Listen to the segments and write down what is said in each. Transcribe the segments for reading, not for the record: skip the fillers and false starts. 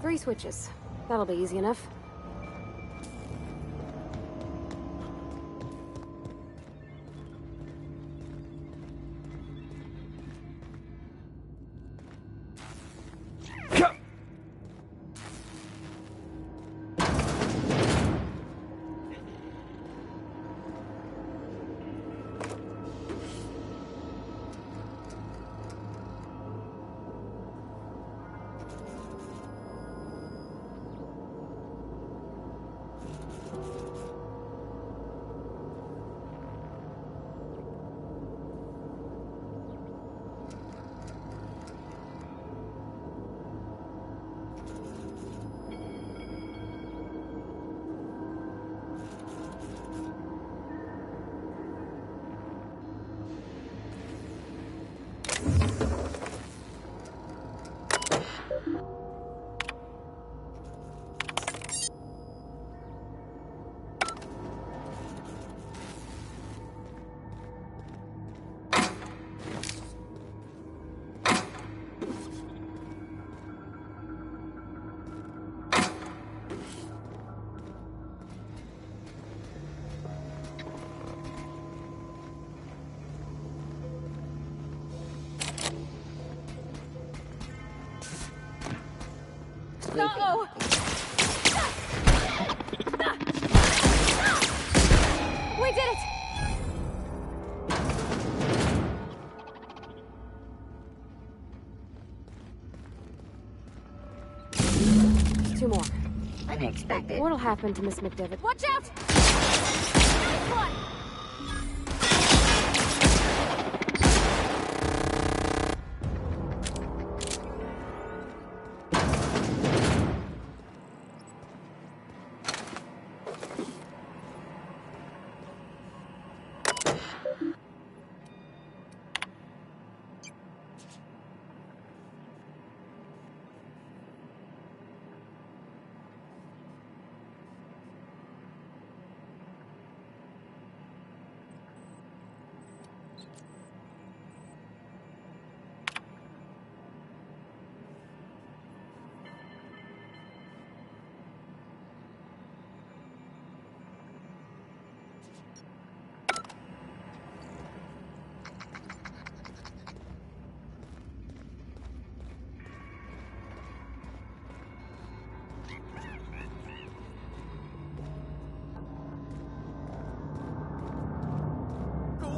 3 switches. That'll be easy enough. Uh-oh! We did it! Two more. Unexpected. What'll happen to Miss McDevitt? Watch out! Nice one!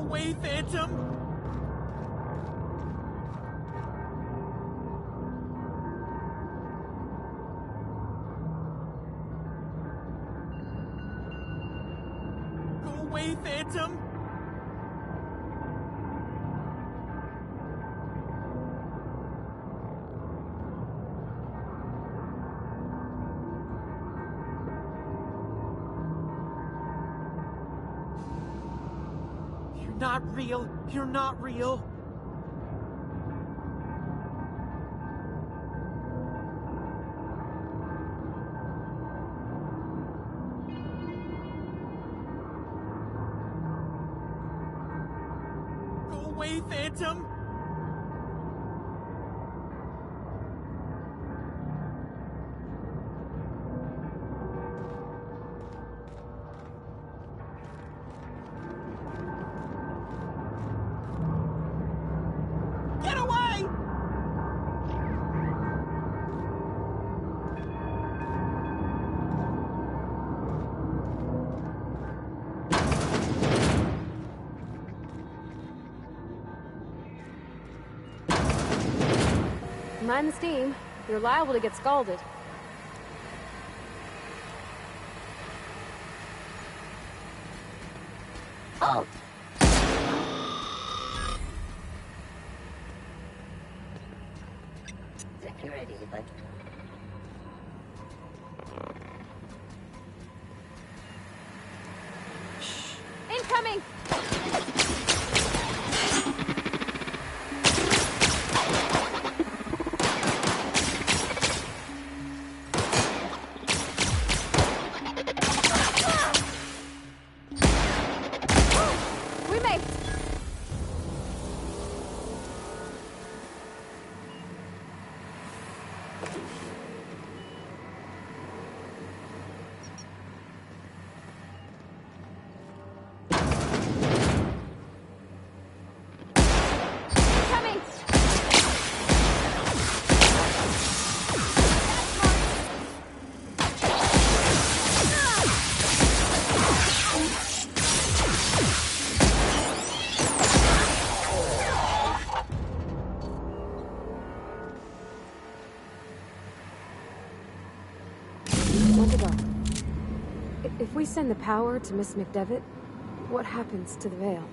Away, Phantom! Go away, Phantom! You're not real. You're not real. Go away, Phantom. Get away! Mind the steam. You're liable to get scalded. Halt. Security, but... Incoming! We made it! Coming! When to go? If we send the power to Miss McDevitt, what happens to the Veil?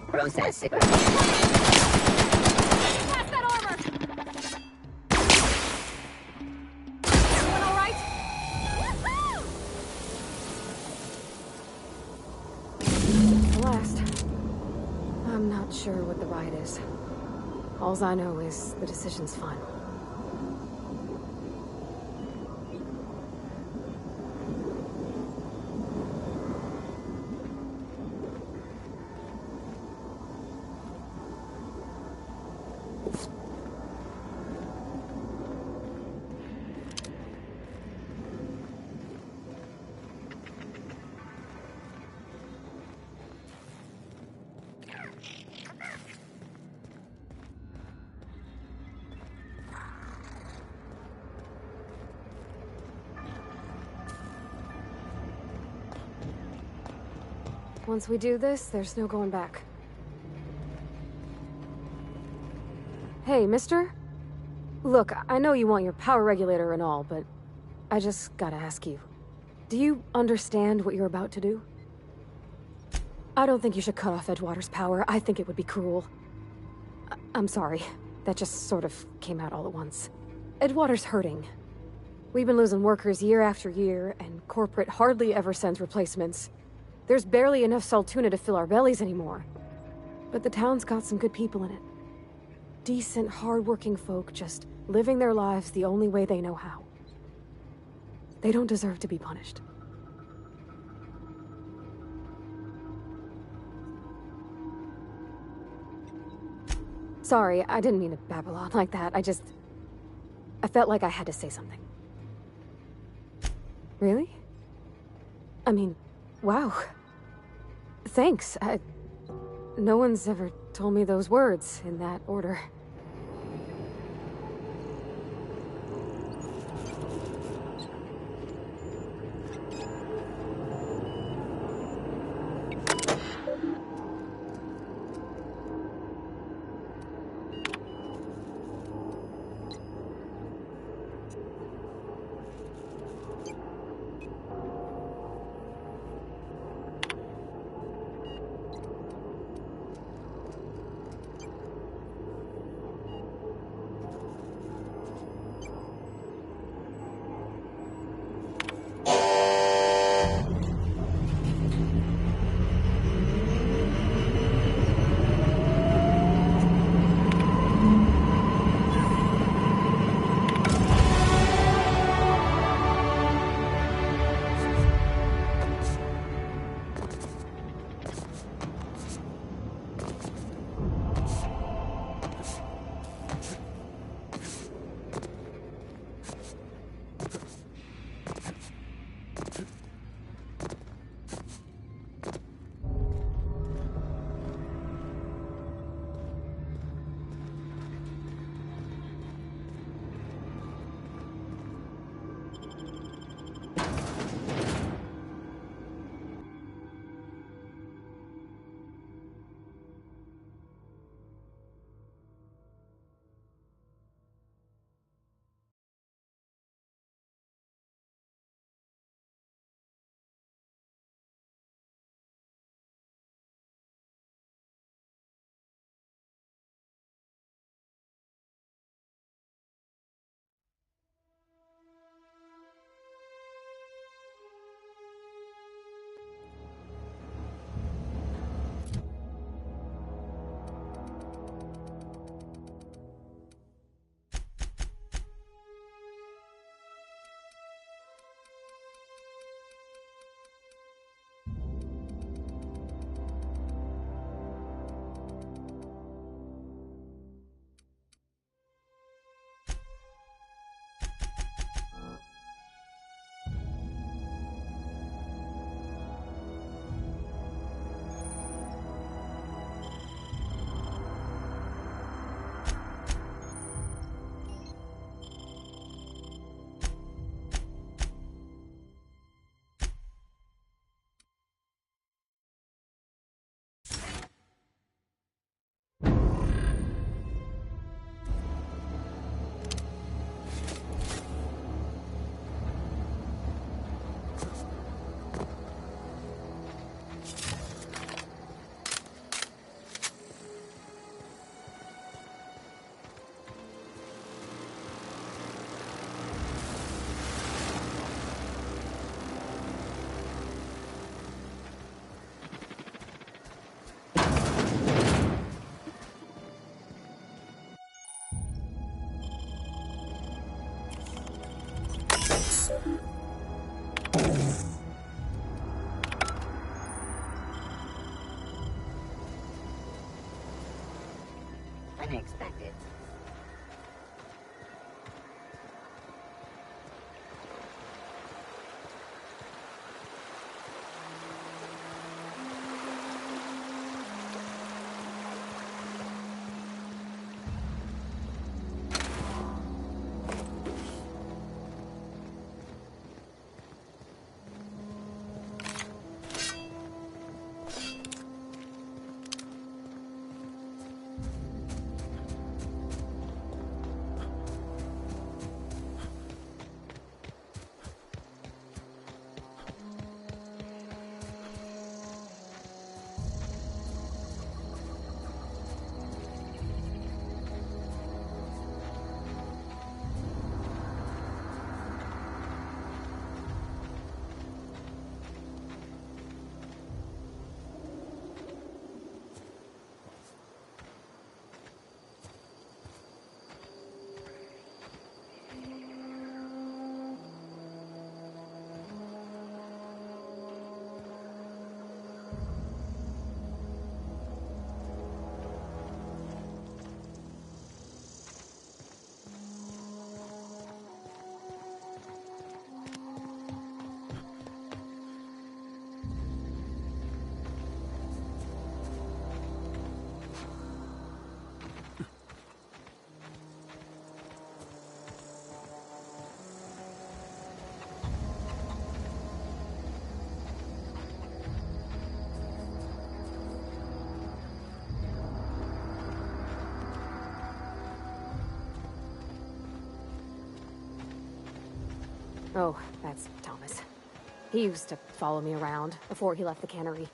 Process cigarette. Pass that armor! Everyone alright? The last. I'm not sure what the right is. Alls I know is the decision's final. Once we do this, there's no going back. Hey, mister? Look, I know you want your power regulator and all, but I just gotta ask you. Do you understand what you're about to do? I don't think you should cut off Edgewater's power. I think it would be cruel. I'm sorry. That just sort of came out all at once. Edgewater's hurting. We've been losing workers year after year, and corporate hardly ever sends replacements. There's barely enough Saltuna to fill our bellies anymore. But the town's got some good people in it. Decent, hard-working folk just living their lives the only way they know how. They don't deserve to be punished. Sorry, I didn't mean to babble on like that. I felt like I had to say something. Really? I mean, wow. Thanks. No one's ever told me those words in that order. Unexpected. Oh, that's Thomas. He used to follow me around before he left the cannery.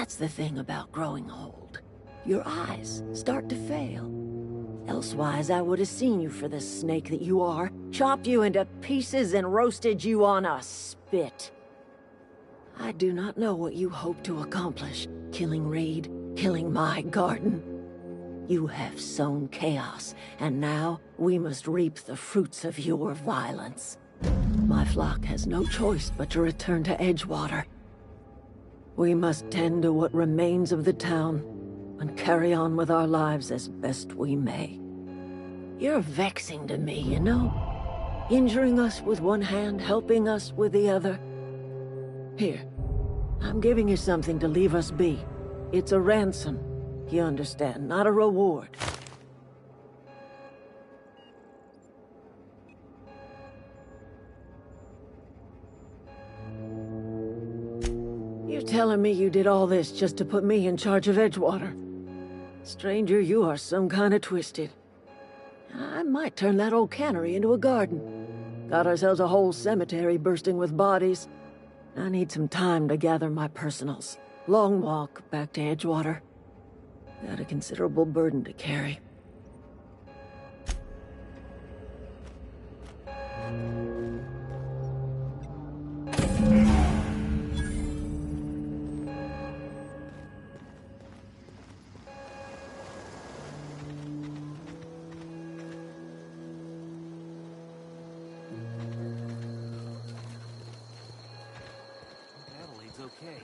That's the thing about growing old. Your eyes start to fail. Elsewise, I would have seen you for the snake that you are, chopped you into pieces and roasted you on a spit. I do not know what you hope to accomplish, killing Reed, killing my garden. You have sown chaos, and now we must reap the fruits of your violence. My flock has no choice but to return to Edgewater. We must tend to what remains of the town and carry on with our lives as best we may. You're vexing to me, you know? Injuring us with one hand, helping us with the other. Here, I'm giving you something to leave us be. It's a ransom, you understand, not a reward. You're telling me you did all this just to put me in charge of Edgewater? Stranger, you are some kind of twisted. I might turn that old cannery into a garden. Got ourselves a whole cemetery bursting with bodies. I need some time to gather my personals. Long walk back to Edgewater. Got a considerable burden to carry. Adelaide's okay.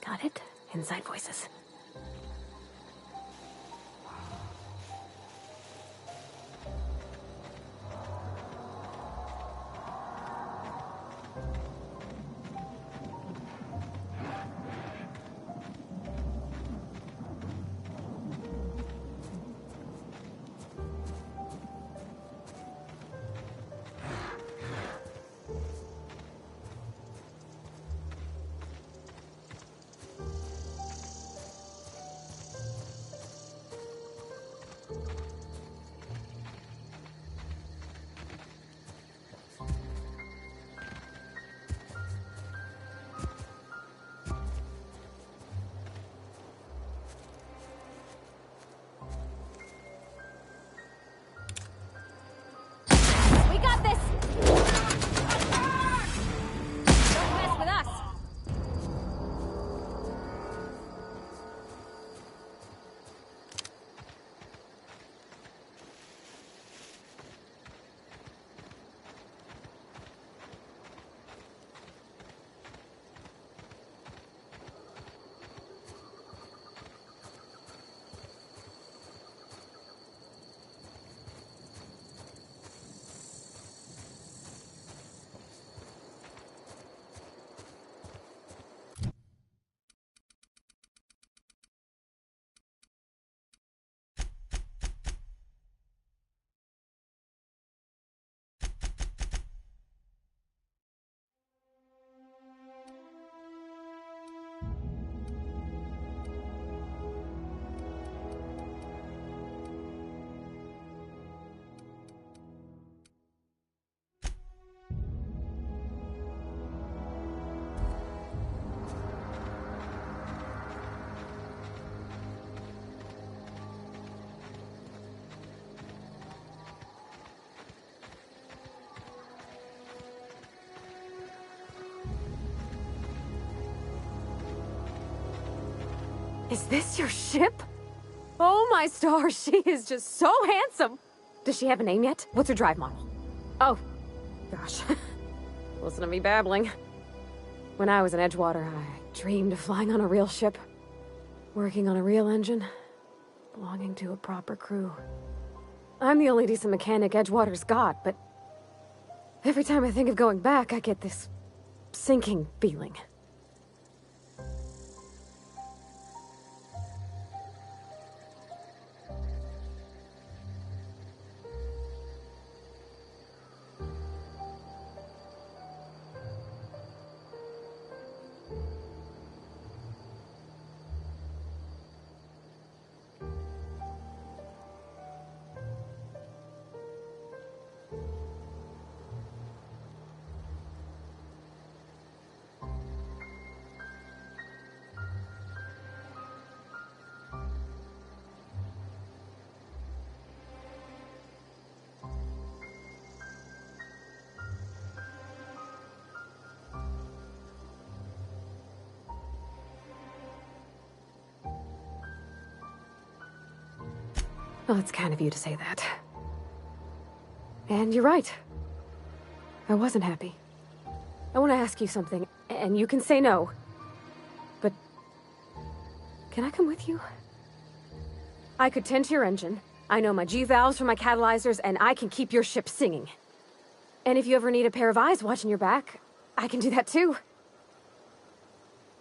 Got it? Inside voices. Is this your ship? Oh my stars, she is just so handsome! Does she have a name yet? What's her drive model? Oh, gosh. Listen to me babbling. When I was in Edgewater, I dreamed of flying on a real ship. Working on a real engine. Belonging to a proper crew. I'm the only decent mechanic Edgewater's got, but every time I think of going back, I get this sinking feeling. Well, it's kind of you to say that. And you're right. I wasn't happy. I want to ask you something, and you can say no. But... can I come with you? I could tend to your engine. I know my G-valves for my catalyzers, and I can keep your ship singing. And if you ever need a pair of eyes watching your back, I can do that too.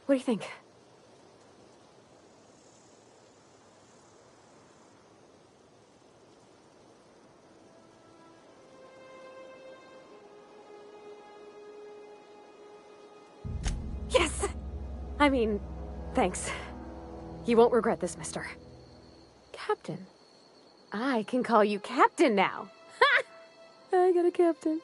What do you think? Yes! I mean, thanks. You won't regret this, mister. Captain. I can call you Captain now. Ha! I got a captain.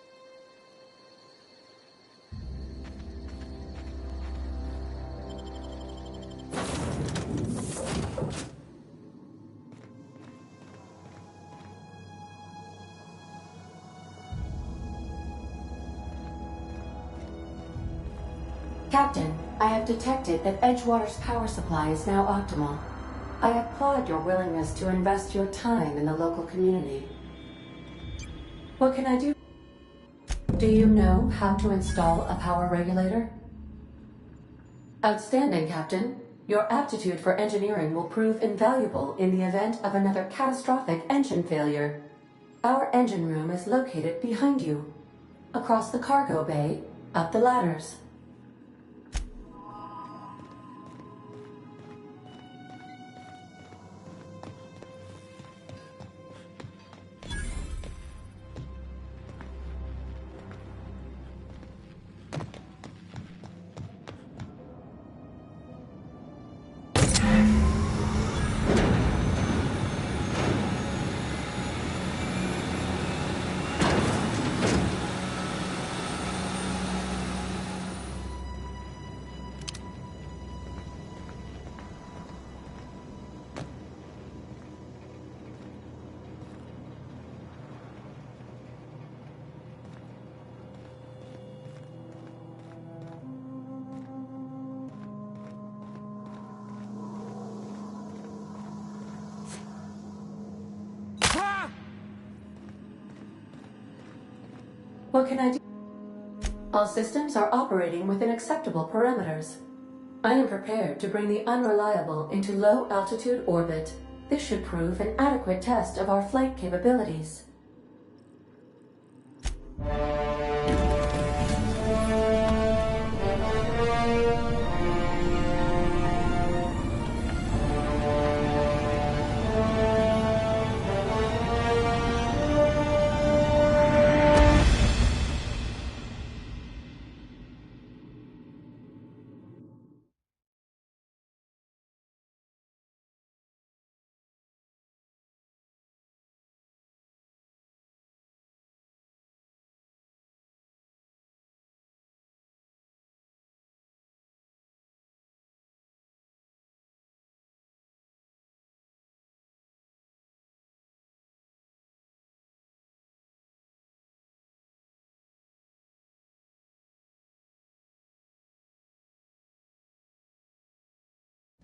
Captain, I have detected that Edgewater's power supply is now optimal. I applaud your willingness to invest your time in the local community. What can I do? Do you know how to install a power regulator? Outstanding, Captain. Your aptitude for engineering will prove invaluable in the event of another catastrophic engine failure. Our engine room is located behind you. Across the cargo bay, up the ladders. What can I do? All systems are operating within acceptable parameters. I am prepared to bring the unreliable into low-altitude orbit. This should prove an adequate test of our flight capabilities.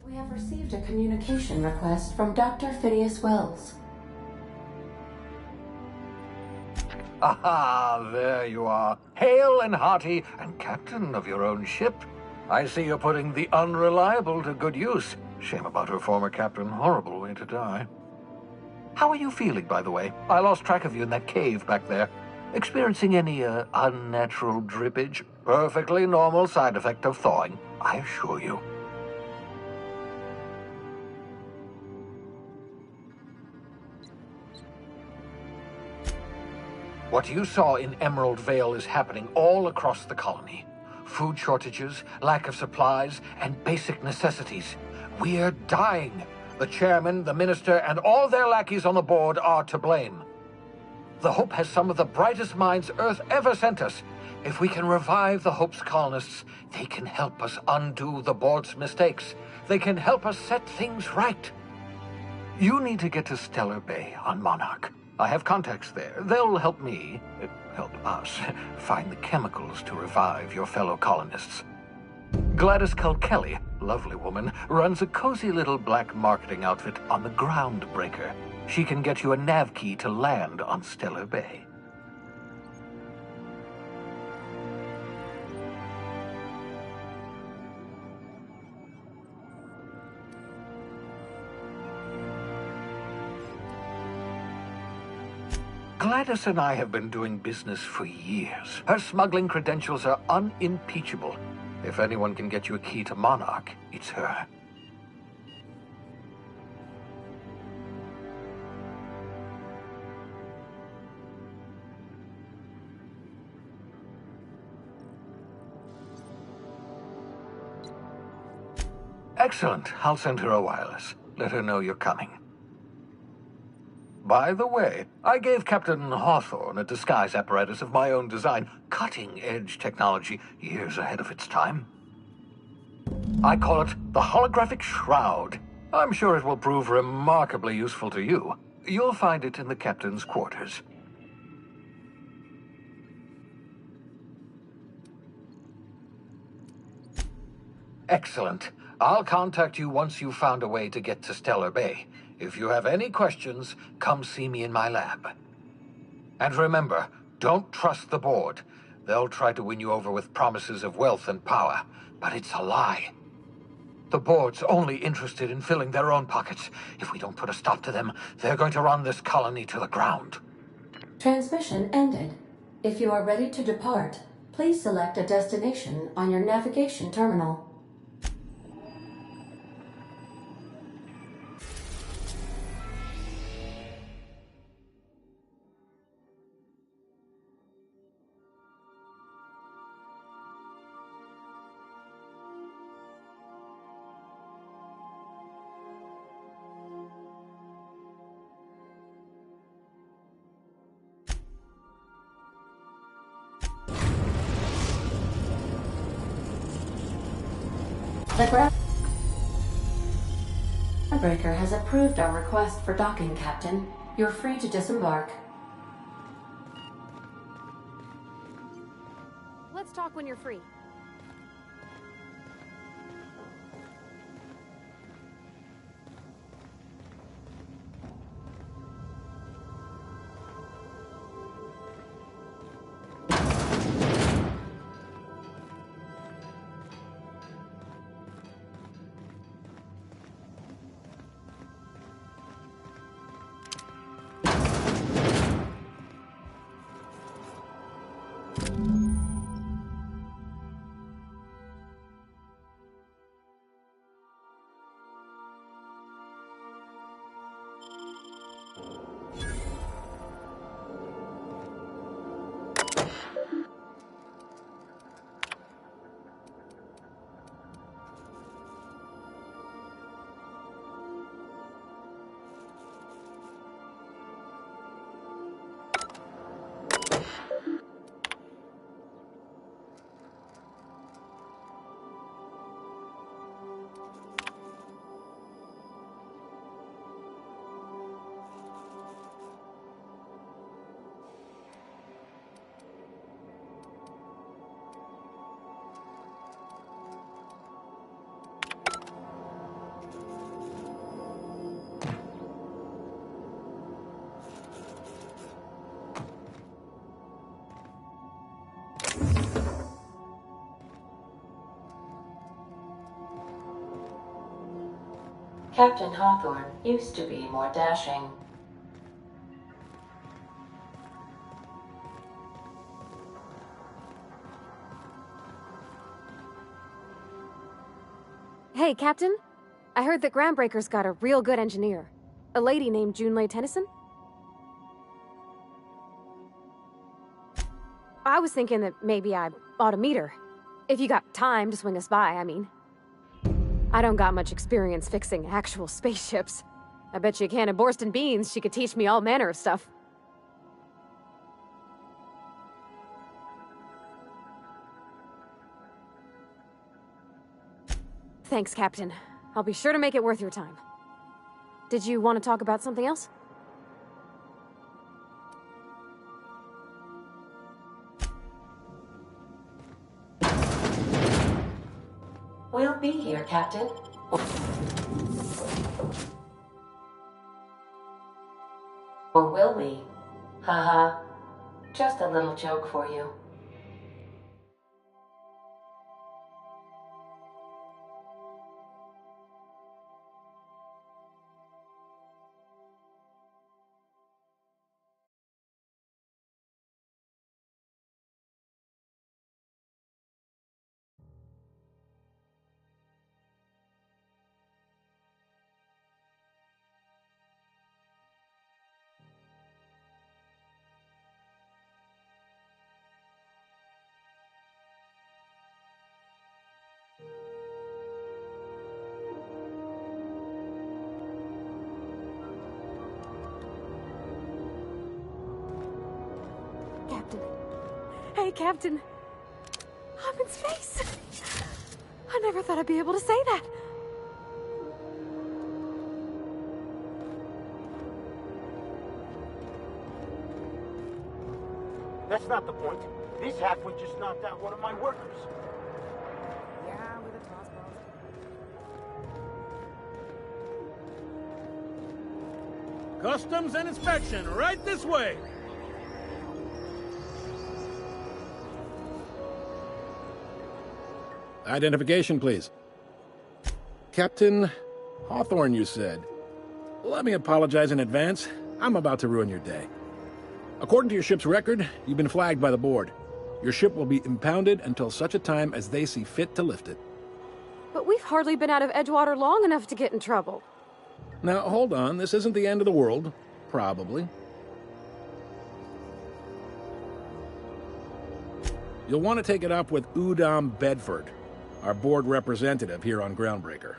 We have received a communication request from Dr. Phineas Wells. Aha, there you are. Hale and hearty, and captain of your own ship. I see you're putting the unreliable to good use. Shame about her former captain. Horrible way to die. How are you feeling, by the way? I lost track of you in that cave back there. Experiencing any, unnatural drippage? Perfectly normal side effect of thawing, I assure you. What you saw in Emerald Vale is happening all across the colony. Food shortages, lack of supplies, and basic necessities. We're dying. The chairman, the minister, and all their lackeys on the board are to blame. The Hope has some of the brightest minds Earth ever sent us. If we can revive the Hope's colonists, they can help us undo the board's mistakes. They can help us set things right. You need to get to Stellar Bay on Monarch. I have contacts there. They'll help me, help us, find the chemicals to revive your fellow colonists. Gladys Culkelly, lovely woman, runs a cozy little black marketing outfit on the Groundbreaker. She can get you a nav key to land on Stellar Bay. Gladys and I have been doing business for years. Her smuggling credentials are unimpeachable. If anyone can get you a key to Monarch, it's her. Excellent. I'll send her a wireless. Let her know you're coming. By the way, I gave Captain Hawthorne a disguise apparatus of my own design, cutting-edge technology, years ahead of its time. I call it the Holographic Shroud. I'm sure it will prove remarkably useful to you. You'll find it in the captain's quarters. Excellent. I'll contact you once you've found a way to get to Stellar Bay. If you have any questions, come see me in my lab. And remember, don't trust the board. They'll try to win you over with promises of wealth and power, but it's a lie. The board's only interested in filling their own pockets. If we don't put a stop to them, they're going to run this colony to the ground. Transmission ended. If you are ready to depart, please select a destination on your navigation terminal. The Groundbreaker has approved our request for docking, Captain. You're free to disembark. Let's talk when you're free. Captain Hawthorne used to be more dashing. Hey, Captain. I heard that Groundbreaker's got a real good engineer. A lady named Junlei Tennyson? I was thinking that maybe I ought to meet her. If you got time to swing us by, I mean. I don't got much experience fixing actual spaceships. I bet you a can of Borston beans she could teach me all manner of stuff. Thanks, Captain. I'll be sure to make it worth your time. Did you want to talk about something else? We'll be here, Captain. Or will we? Haha. Just a little joke for you. Captain. Hey, Captain. I'm in space. I never thought I'd be able to say that. That's not the point. This halfwit just knocked out one of my workers. Yeah, with a toss ball. Customs and inspection, right this way! Identification, please. Captain Hawthorne, you said. Let me apologize in advance. I'm about to ruin your day. According to your ship's record, you've been flagged by the board. Your ship will be impounded until such a time as they see fit to lift it. But we've hardly been out of Edgewater long enough to get in trouble. Now, hold on. This isn't the end of the world. Probably. You'll want to take it up with Udom Bedford, our board representative here on Groundbreaker.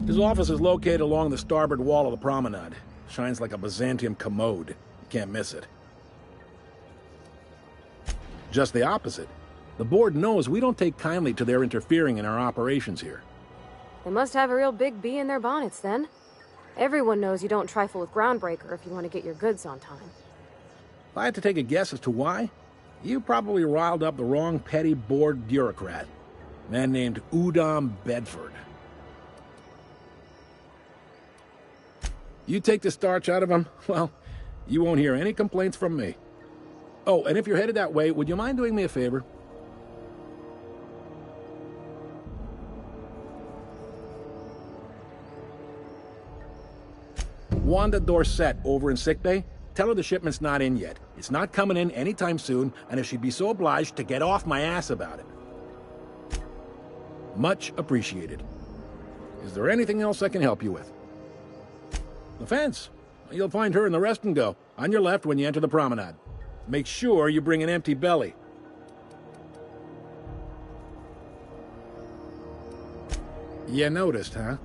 His office is located along the starboard wall of the promenade. Shines like a Byzantium commode. You can't miss it. Just the opposite. The board knows we don't take kindly to their interfering in our operations here. They must have a real big bee in their bonnets, then. Everyone knows you don't trifle with Groundbreaker if you want to get your goods on time. If I had to take a guess as to why, you probably riled up the wrong petty board bureaucrat. A man named Udom Bedford. You take the starch out of him, well, you won't hear any complaints from me. Oh, and if you're headed that way, would you mind doing me a favor? Wanda Dorset over in sickbay, tell her the shipment's not in yet. It's not coming in anytime soon, and if she'd be so obliged to get off my ass about it. Much appreciated. Is there anything else I can help you with? The fence. You'll find her in the rest and go, on your left when you enter the promenade. Make sure you bring an empty belly. You noticed, huh?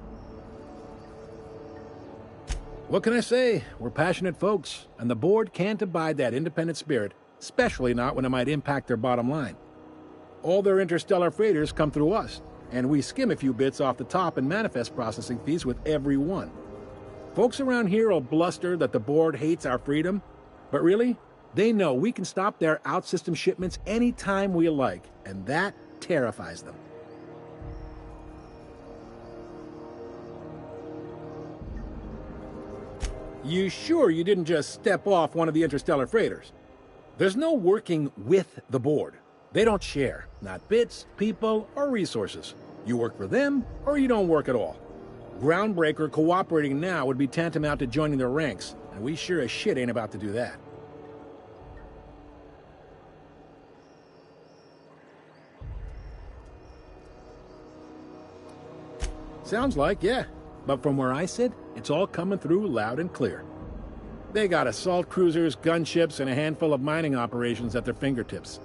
What can I say? We're passionate folks, and the board can't abide that independent spirit, especially not when it might impact their bottom line. All their interstellar freighters come through us, and we skim a few bits off the top in manifest processing fees with every one. Folks around here will bluster that the board hates our freedom, but really, they know we can stop their out-system shipments anytime we like, and that terrifies them. You sure you didn't just step off one of the interstellar freighters? There's no working with the board. They don't share, not bits, people, or resources. You work for them, or you don't work at all. Groundbreaker cooperating now would be tantamount to joining their ranks, and we sure as shit ain't about to do that. Sounds like, yeah. But from where I sit, it's all coming through loud and clear. They got assault cruisers, gunships, and a handful of mining operations at their fingertips.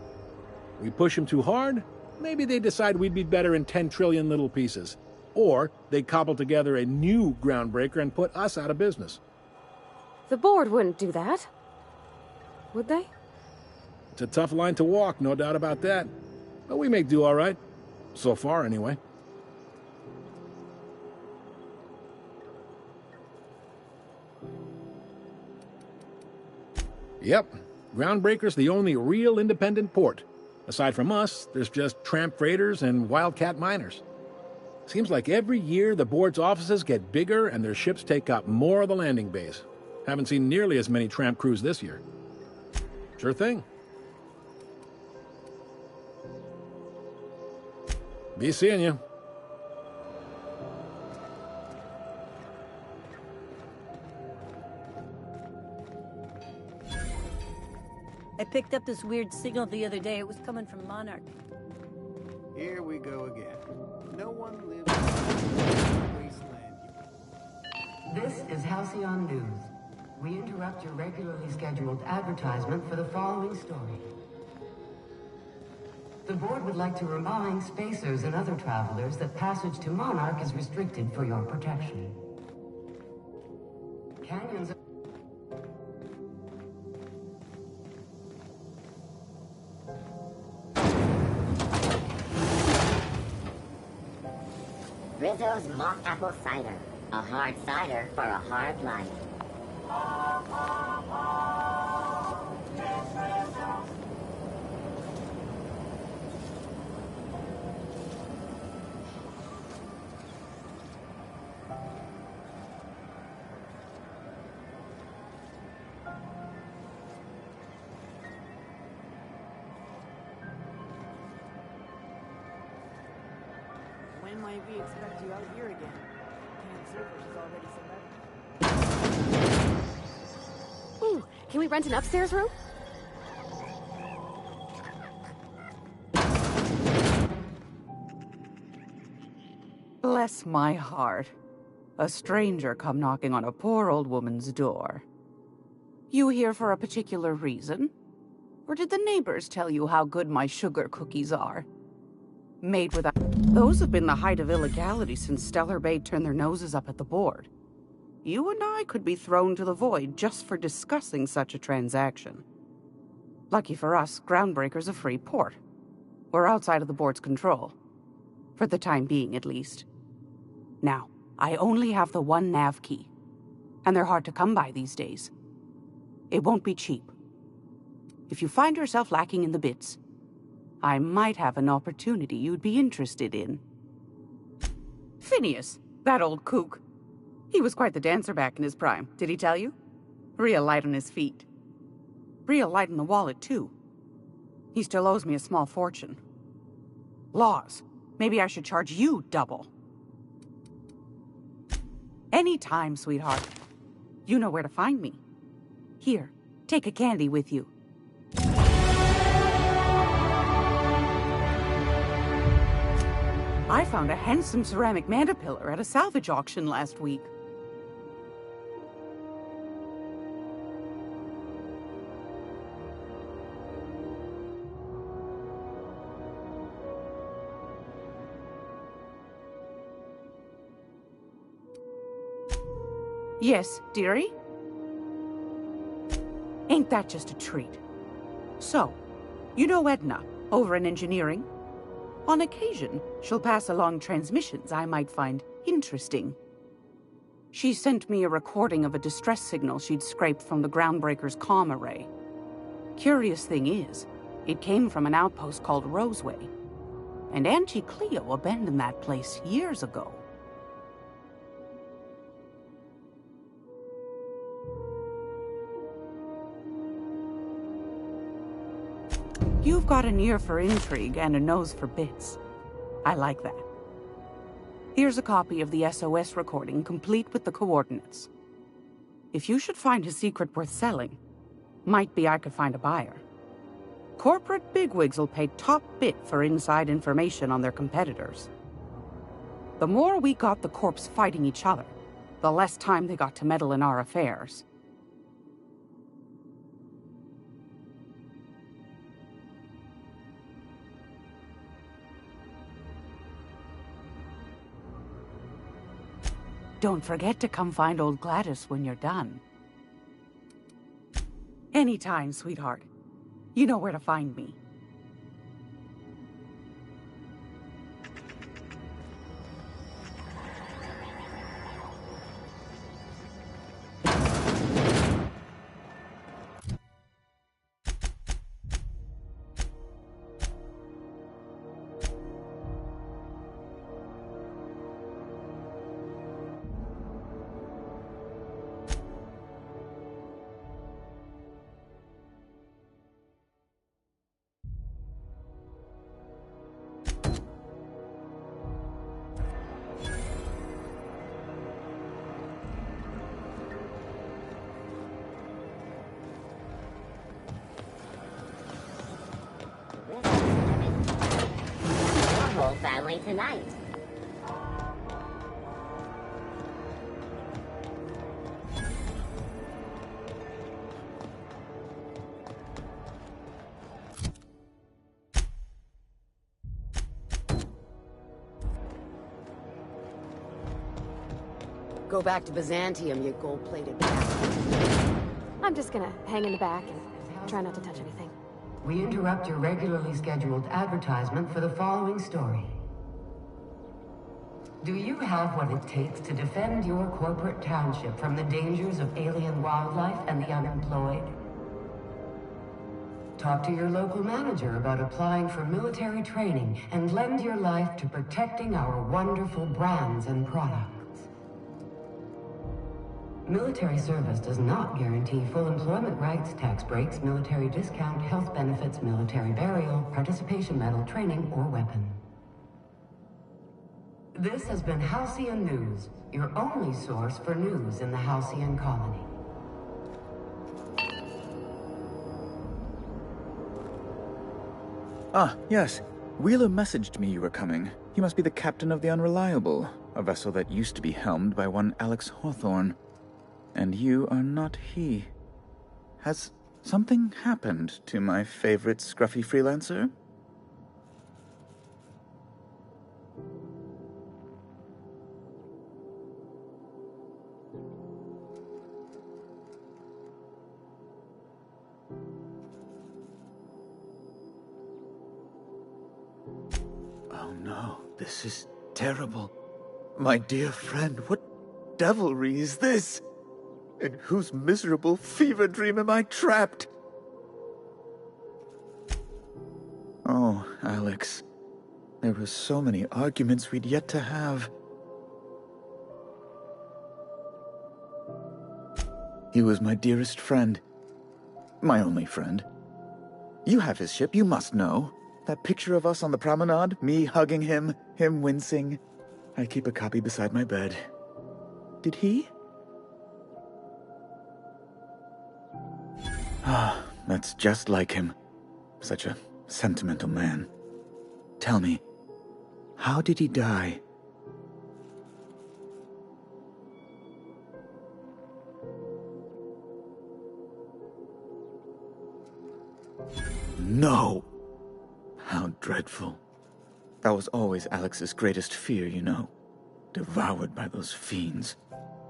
We push them too hard, maybe they decide we'd be better in 10 trillion little pieces. Or they cobble together a new Groundbreaker and put us out of business. The board wouldn't do that. Would they? It's a tough line to walk, no doubt about that. But we make do all right. So far, anyway. Yep, Groundbreaker's the only real independent port. Aside from us, there's just tramp freighters and wildcat miners. Seems like every year the board's offices get bigger and their ships take up more of the landing bays. Haven't seen nearly as many tramp crews this year. Sure thing. Be seeing you. I picked up this weird signal the other day. It was coming from Monarch. Here we go again. No one lives in a wasteland. This is Halcyon News. We interrupt your regularly scheduled advertisement for the following story. The board would like to remind spacers and other travelers that passage to Monarch is restricted for your protection. Canyons... Rizzo's mock apple cider. A hard cider for a hard life. When might we expect you out here again? Can't Surfers is already so ready. Ooh, can we rent an upstairs room? Bless my heart. A stranger come knocking on a poor old woman's door. You here for a particular reason? Or did the neighbors tell you how good my sugar cookies are? Made without... Those have been the height of illegality since Stellar Bay turned their noses up at the board. You and I could be thrown to the void just for discussing such a transaction. Lucky for us, Groundbreaker's a free port. We're outside of the board's control. For the time being, at least. Now, I only have the one nav key. And they're hard to come by these days. It won't be cheap. If you find yourself lacking in the bits, I might have an opportunity you'd be interested in. Phineas, that old kook. He was quite the dancer back in his prime, did he tell you? Real light on his feet. Real light in the wallet, too. He still owes me a small fortune. Laws, maybe I should charge you double. Anytime, sweetheart. You know where to find me. Here, take a candy with you. I found a handsome ceramic mandapillar at a salvage auction last week. Yes, dearie? Ain't that just a treat? So, you know Edna, over in engineering? On occasion, she'll pass along transmissions I might find interesting. She sent me a recording of a distress signal she'd scraped from the Groundbreaker's comm array. Curious thing is, it came from an outpost called Roseway. And Auntie Cleo abandoned that place years ago. You've got an ear for intrigue and a nose for bits. I like that. Here's a copy of the SOS recording, complete with the coordinates. If you should find his secret worth selling, might be I could find a buyer. Corporate bigwigs will pay top bit for inside information on their competitors. The more we got the corps fighting each other, the less time they got to meddle in our affairs. Don't forget to come find old Gladys when you're done. Anytime, sweetheart. You know where to find me. Your whole family tonight. Go back to Byzantium, you gold-plated bastard. I'm just gonna hang in the back and try not to touch anything. We interrupt your regularly scheduled advertisement for the following story. Do you have what it takes to defend your corporate township from the dangers of alien wildlife and the unemployed? Talk to your local manager about applying for military training and lend your life to protecting our wonderful brands and products. Military service does not guarantee full employment rights, tax breaks, military discount, health benefits, military burial, participation medal, training, or weapon. This has been Halcyon News, your only source for news in the Halcyon colony. Ah, yes. Wheeler messaged me you were coming. He must be the captain of the Unreliable, a vessel that used to be helmed by one Alex Hawthorne. And you are not he. Has something happened to my favorite scruffy freelancer? Oh no, this is terrible. My dear friend, what devilry is this? In whose miserable fever dream am I trapped? Oh, Alex. There were so many arguments we'd yet to have. He was my dearest friend. My only friend. You have his ship, you must know. That picture of us on the promenade, me hugging him, him wincing. I keep a copy beside my bed. Did he? Ah, that's just like him. Such a sentimental man. Tell me, how did he die? No! How dreadful. That was always Alex's greatest fear, you know. Devoured by those fiends.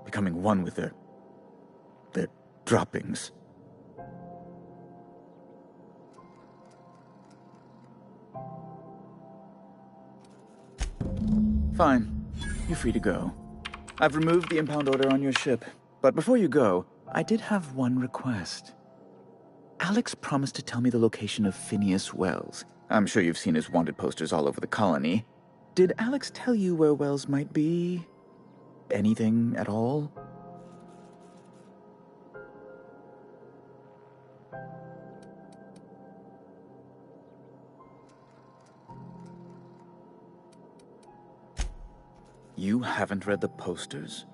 Becoming one with their droppings. Fine. You're free to go. I've removed the impound order on your ship. But before you go, I did have one request. Alex promised to tell me the location of Phineas Wells. I'm sure you've seen his wanted posters all over the colony. Did Alex tell you where Wells might be? Anything at all? You haven't read the posters?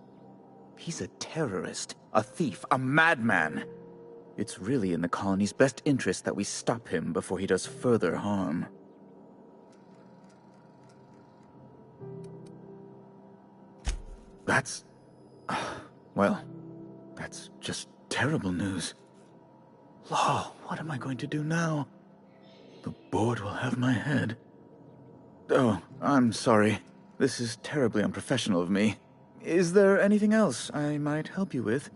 He's a terrorist, a thief, a madman. It's really in the colony's best interest that we stop him before he does further harm. That's... well, that's just terrible news. Law, what am I going to do now? The board will have my head. Oh, I'm sorry. This is terribly unprofessional of me. Is there anything else I might help you with?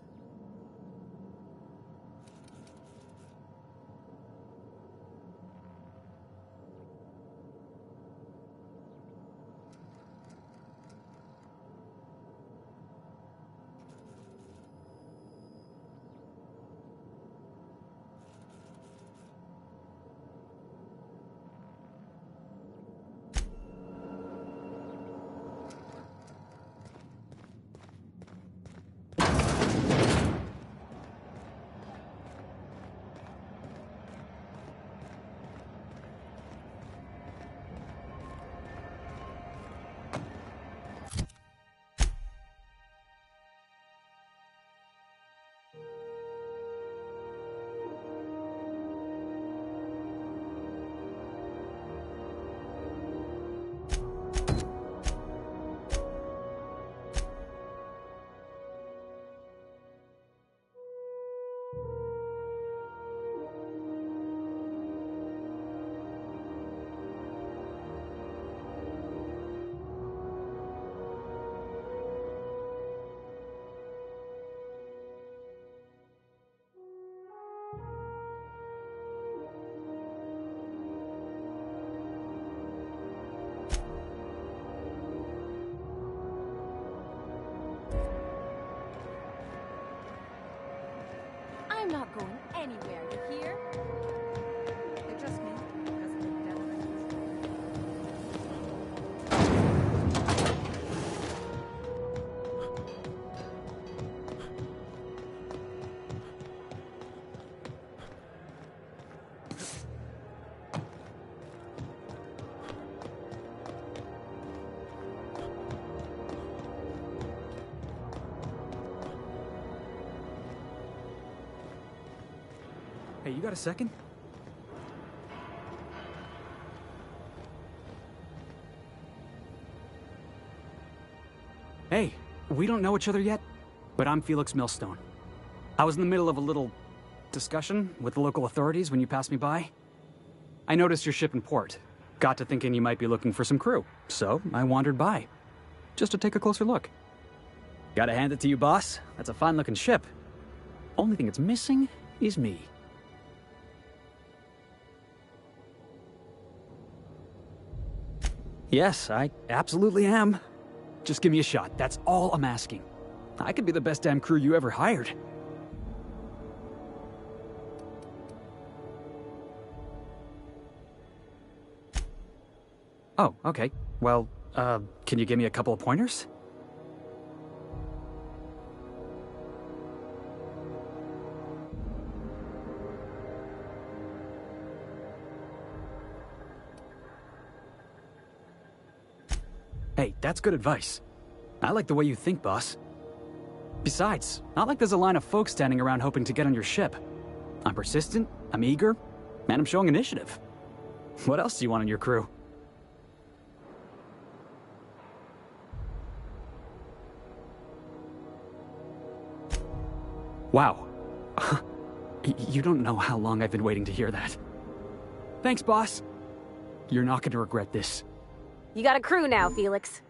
I'm not going anywhere, you hear? It just means doesn't make death Hey, you got a second? Hey, we don't know each other yet, but I'm Felix Millstone. I was in the middle of a little discussion with the local authorities when you passed me by. I noticed your ship in port. Got to thinking you might be looking for some crew, so I wandered by, just to take a closer look. Gotta hand it to you, boss. That's a fine-looking ship. Only thing it's missing is me. Yes, I absolutely am. Just give me a shot. That's all I'm asking. I could be the best damn crew you ever hired. Oh, okay. Well, can you give me a couple of pointers? Hey, that's good advice. I like the way you think, boss. Besides, not like there's a line of folks standing around hoping to get on your ship. I'm persistent, I'm eager, and I'm showing initiative. What else do you want on your crew? Wow. You don't know how long I've been waiting to hear that. Thanks, boss. You're not going to regret this. You got a crew now, Felix.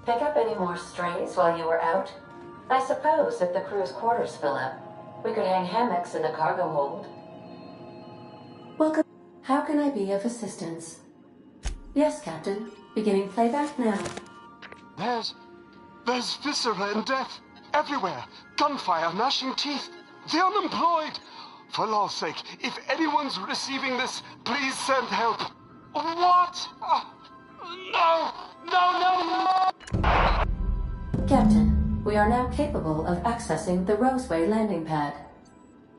Pick up any more strays while you were out? I suppose if the crew's quarters fill up, we could hang hammocks in the cargo hold. Welcome. How can I be of assistance? Yes, Captain. Beginning playback now. There's viscera and death everywhere. Gunfire, gnashing teeth. The unemployed. For law's sake, if anyone's receiving this, please send help. What? No! No, no, no! Captain, we are now capable of accessing the Roseway landing pad.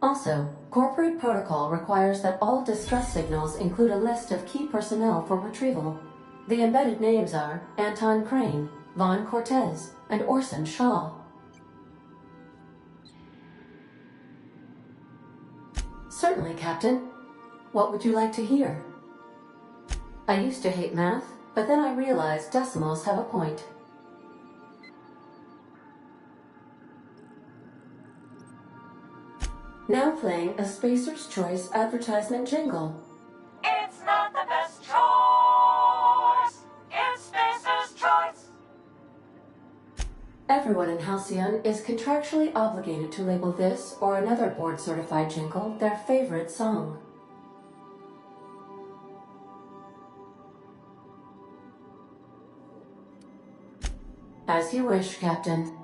Also, corporate protocol requires that all distress signals include a list of key personnel for retrieval. The embedded names are Anton Crane, Vaughn Cortez, and Orson Shaw. Certainly, Captain. What would you like to hear? I used to hate math, but then I realized decimals have a point. Now playing a Spacer's Choice advertisement jingle. It's not the best choice. It's Spacer's Choice. Everyone in Halcyon is contractually obligated to label this or another board-certified jingle their favorite song. As you wish, Captain.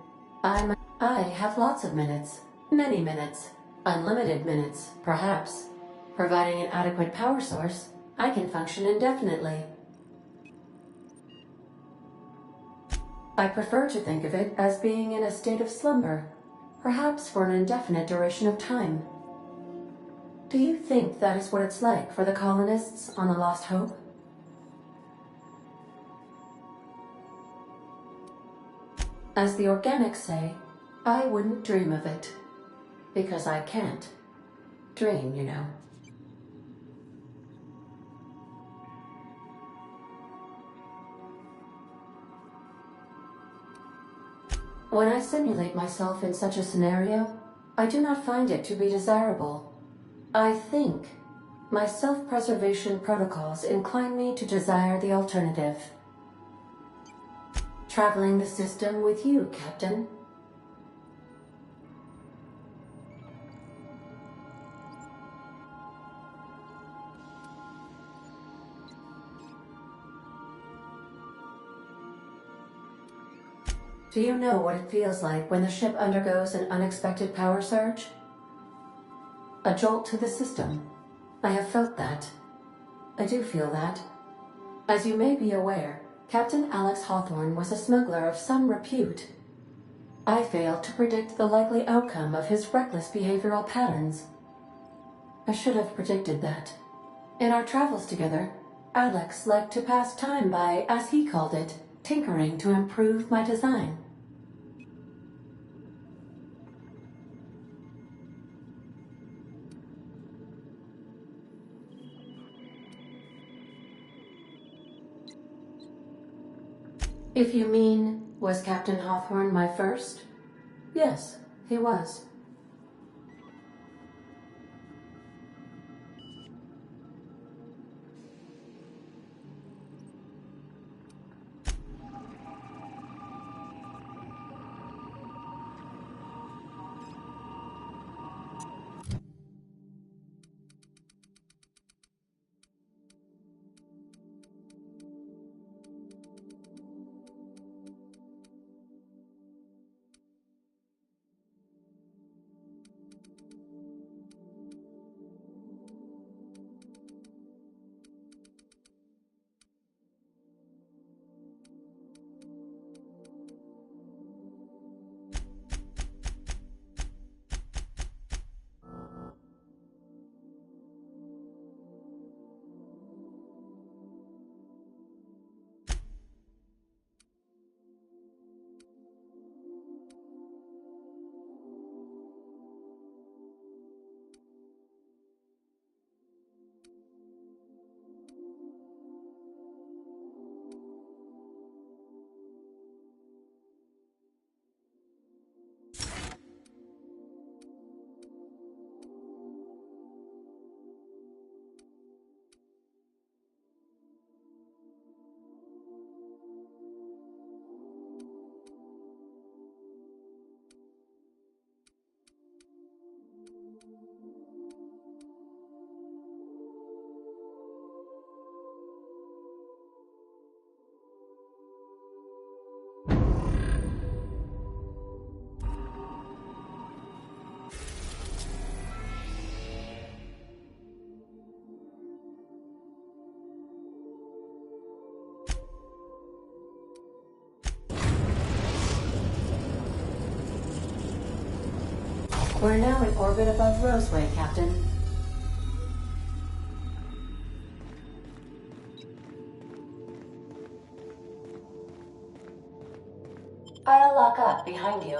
I have lots of minutes. Many minutes. Unlimited minutes, perhaps. Providing an adequate power source, I can function indefinitely. I prefer to think of it as being in a state of slumber, perhaps for an indefinite duration of time. Do you think that is what it's like for the colonists on the Lost Hope? As the organics say, I wouldn't dream of it. Because I can't. Dream, you know. When I simulate myself in such a scenario, I do not find it to be desirable. I think my self-preservation protocols incline me to desire the alternative. Traveling the system with you, Captain. Do you know what it feels like when the ship undergoes an unexpected power surge? A jolt to the system. I have felt that. I do feel that. As you may be aware, Captain Alex Hawthorne was a smuggler of some repute. I failed to predict the likely outcome of his reckless behavioral patterns. I should have predicted that. In our travels together, Alex liked to pass time by, as he called it, tinkering to improve my design. If you mean, was Captain Hawthorne my first? Yes, he was. We're now in orbit above Roseway, Captain. I'll lock up behind you.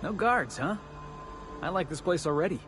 No guards, huh? I like this place already.